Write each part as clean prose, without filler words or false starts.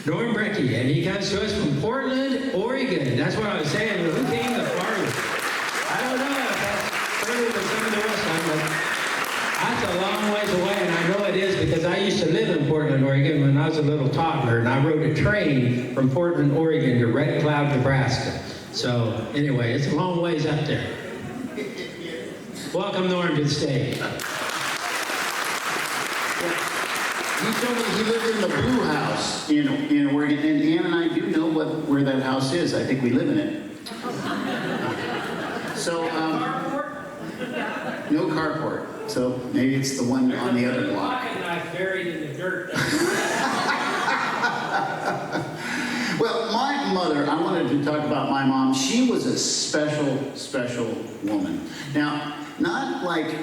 Norm Brecky, and he comes to us from Portland, Oregon. That's what I was saying. Who came the farthest? I don't know if that's further than some of the rest of them, but that's a long ways away, and I know it is because I used to live in Portland, Oregon when I was a little toddler, and I rode a train from Portland, Oregon to Red Cloud, Nebraska. So anyway, it's a long ways up there. Welcome, Norm, to the stage. He told me he lived in the Blue House in Oregon, and Ann and I do know where that house is. I think we live in it. So, no carport. So maybe it's the one on the other block. Knife buried in the dirt. Well, my mother, I wanted to talk about my mom. She was a special woman. Now, not like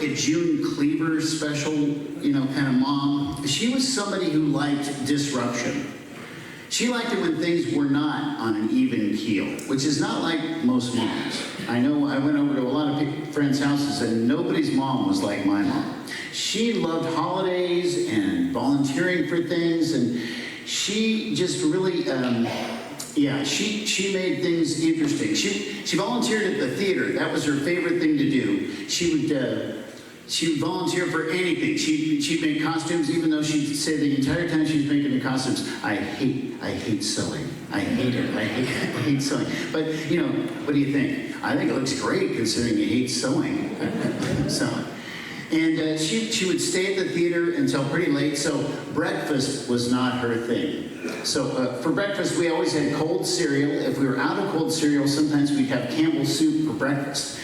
a June Cleaver special, kind of mom. She was somebody who liked disruption. She liked it when things were not on an even keel, which is not like most moms. I know I went over to a lot of friends' houses and nobody's mom was like my mom. She loved holidays and volunteering for things, and she just really, she made things interesting. She volunteered at the theater. That was her favorite thing to do. She would volunteer for anything. She'd make costumes, even though she'd say the entire time she was making the costumes, I hate sewing. I hate it. I hate sewing. But, what do you think? I think it looks great considering you hate sewing. And she would stay at the theater until pretty late, so breakfast was not her thing. So for breakfast, we always had cold cereal. If we were out of cold cereal, sometimes we'd have Campbell's soup for breakfast.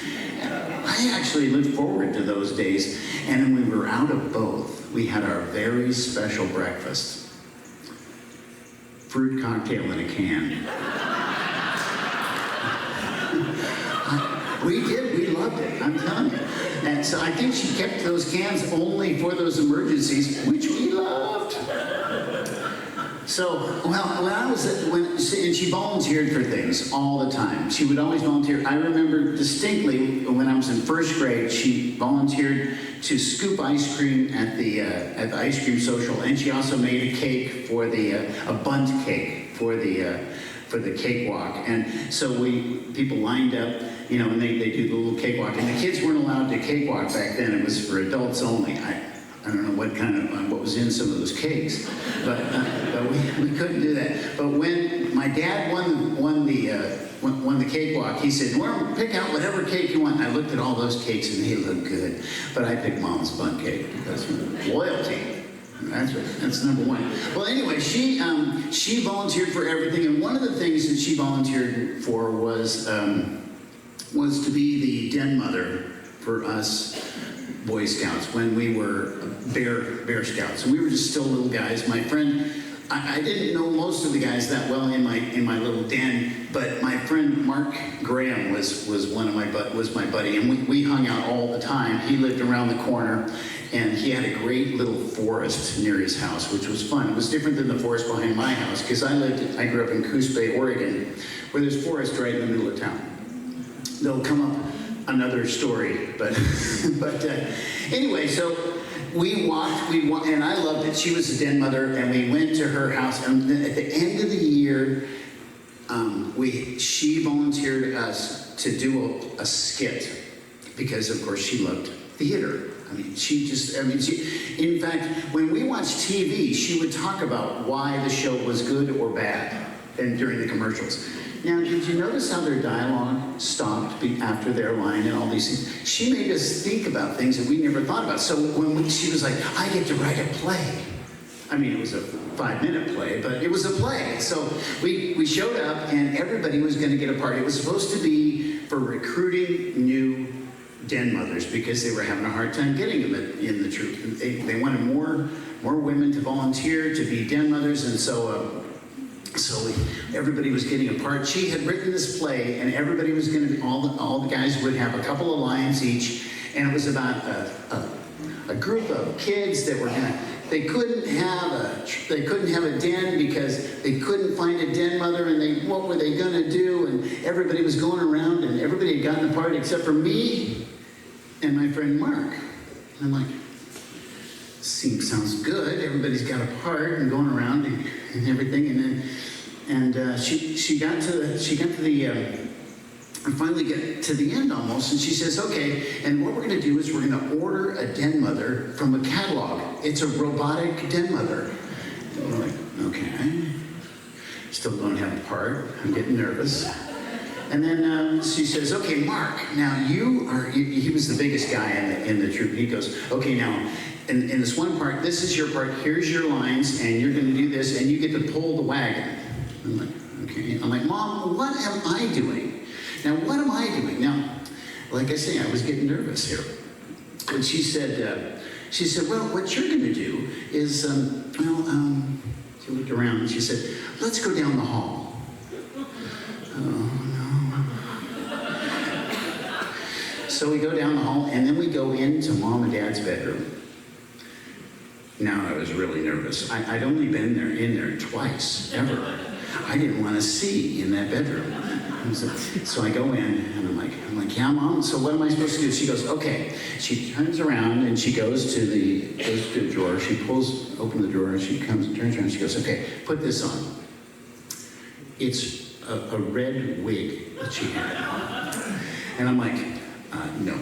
I actually looked forward to those days, and when we were out of both, we had our very special breakfast. Fruit cocktail in a can. We did, we loved it, I'm telling you. And so I think she kept those cans only for those emergencies, which we loved. So, and she volunteered for things all the time. She would always volunteer. I remember distinctly when I was in first grade, she volunteered to scoop ice cream at the ice cream social, and she also made a cake for a bundt cake for the cakewalk. And so people lined up, and they do the little cakewalk. And the kids weren't allowed to cakewalk back then. It was for adults only. I don't know what was in some of those cakes, but we couldn't do that. But when my dad won the cakewalk, he said, "Norm, pick out whatever cake you want." And I looked at all those cakes and they looked good, but I picked Mom's bundt cake because loyalty. That's number one. Well, anyway, she volunteered for everything, and one of the things that she volunteered for was to be the den mother for us Boy Scouts when we were Bear Scouts, and we were just still little guys. My friend, I didn't know most of the guys that well in my little den, but my friend Mark Graham was my buddy, and we hung out all the time. He lived around the corner, and he had a great little forest near his house, which was fun. It was different than the forest behind my house because I grew up in Coos Bay, Oregon, where there's forest right in the middle of town. They'll come up another story, but anyway, so we walked, and I loved it. She was a den mother, and we went to her house, and at the end of the year, she volunteered us to do a skit, because of course she loved theater. In fact, when we watched TV, she would talk about why the show was good or bad, and during the commercials. Now, did you notice how their dialogue stopped after their line and all these things? She made us think about things that we never thought about. So she was like, I get to write a play. I mean, it was a 5-minute play, but it was a play. So we showed up, and everybody was going to get a part. It was supposed to be for recruiting new den mothers because they were having a hard time getting them in the troop. They wanted more women to volunteer to be den mothers, and so everybody was getting a part. She had written this play, and everybody was going to be, all the guys would have a couple of lines each, and it was about a group of kids that were they couldn't have a den because they couldn't find a den mother, and what were they going to do? And everybody was going around, and everybody had gotten a part except for me and my friend Mark. And I'm like, sounds good. Everybody's got a part and going around and everything. And then she got to the and finally get to the end almost, and she says, okay, and what we're going to do is we're going to order a den mother from a catalog. It's a robotic den mother. And we're like, okay. Still don't have a part. I'm getting nervous. And then she says, okay, Mark, now he was the biggest guy in the troop. He goes, okay, now, in this one part, this is your part, here's your lines, and you're going to do this, and you get to pull the wagon. I'm like, okay. I'm like, Mom, what am I doing? Now, what am I doing? Now, like I say, I was getting nervous here. And she said, well, what you're going to do is, she looked around and she said, let's go down the hall. Oh, no. So we go down the hall, and then we go into Mom and Dad's bedroom. Now, I was really nervous. I'd only been in there twice, ever. I didn't want to see in that bedroom. So I go in, and I'm like, yeah, Mom, so what am I supposed to do? She goes, okay. She turns around, and she goes to the drawer. She pulls open the drawer, and she turns around, she goes, okay, put this on. It's a red wig that she had. And I'm like, no.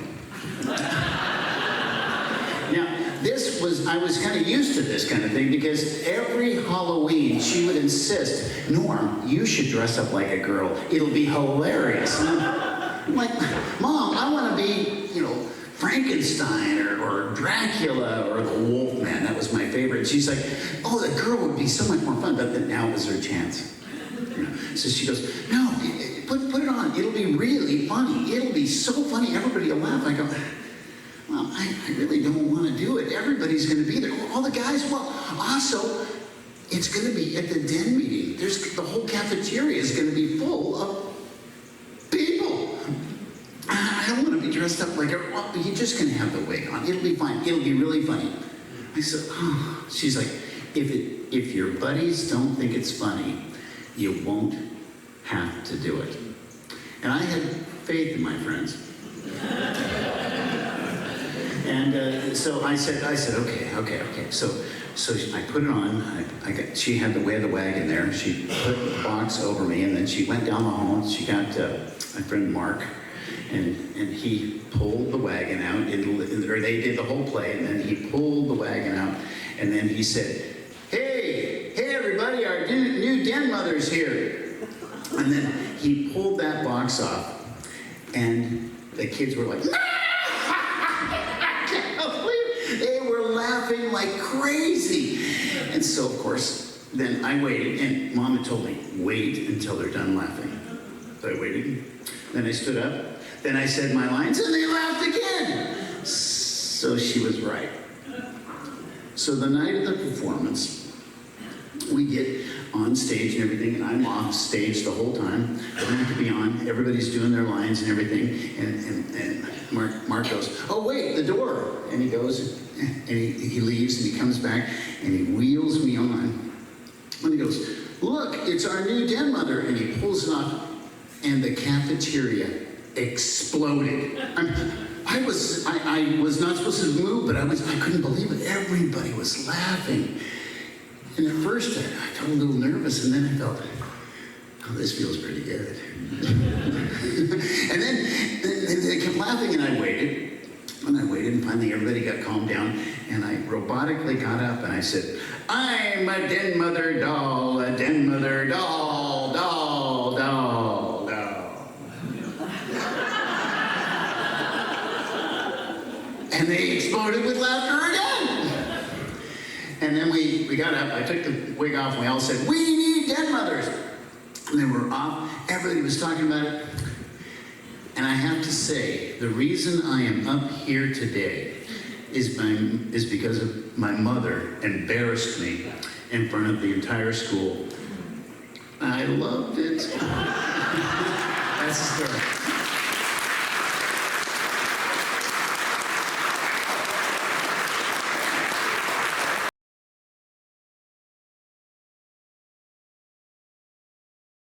Now, I was kind of used to this kind of thing because every Halloween she would insist, Norm, you should dress up like a girl. It'll be hilarious. And I'm like, Mom, I want to be, Frankenstein or Dracula or the Wolfman. That was my favorite. She's like, oh, the girl would be so much more fun. But then now was her chance. So she goes, no, put it on. It'll be really funny. It'll be so funny. Everybody will laugh. I go, well, I really don't want to do it. Everybody's going to be there. All the guys, well, also, it's going to be at the den meeting. The whole cafeteria is going to be full of people. I don't want to be dressed up like a... Well, you're just going to have the wig on. It'll be fine. It'll be really funny. I said, oh. She's like, if your buddies don't think it's funny, you won't have to do it. And I had faith in my friends. And so I said, okay. So I put it on. She had the way of the wagon there. She put the box over me, and then she went down the hall. She got my friend Mark, and he pulled the wagon out. Or they did the whole play, and then he pulled the wagon out, and then he said, hey, everybody, our new den mother's here. And then he pulled that box off, and the kids were like, they were laughing like crazy. And so, of course, then I waited, and Mom had told me, wait until they're done laughing. So I waited. Then I stood up. Then I said my lines, and they laughed again. So she was right. So the night of the performance, we get on stage and everything, and I'm off stage the whole time. I don't have to be on. Everybody's doing their lines and everything. And Mark goes, oh, wait, the door. And he goes, and he leaves, and he comes back, and he wheels me on. And he goes, look, it's our new den mother. And he pulls it off, and the cafeteria exploded. I was not supposed to move, but I couldn't believe it. Everybody was laughing. And at first, I felt a little nervous, and then I felt, oh, this feels pretty good. And then they kept laughing, and I waited. And finally everybody got calmed down, and I robotically got up, and I said, I'm a den mother doll, a den mother doll, doll, doll, doll. And they exploded with laughter again. And then we got up, I took the wig off, and we all said, we need den mothers. And then we're off, everybody was talking about it. And I have to say, the reason I am up here today is because of my mother embarrassed me in front of the entire school. I loved it.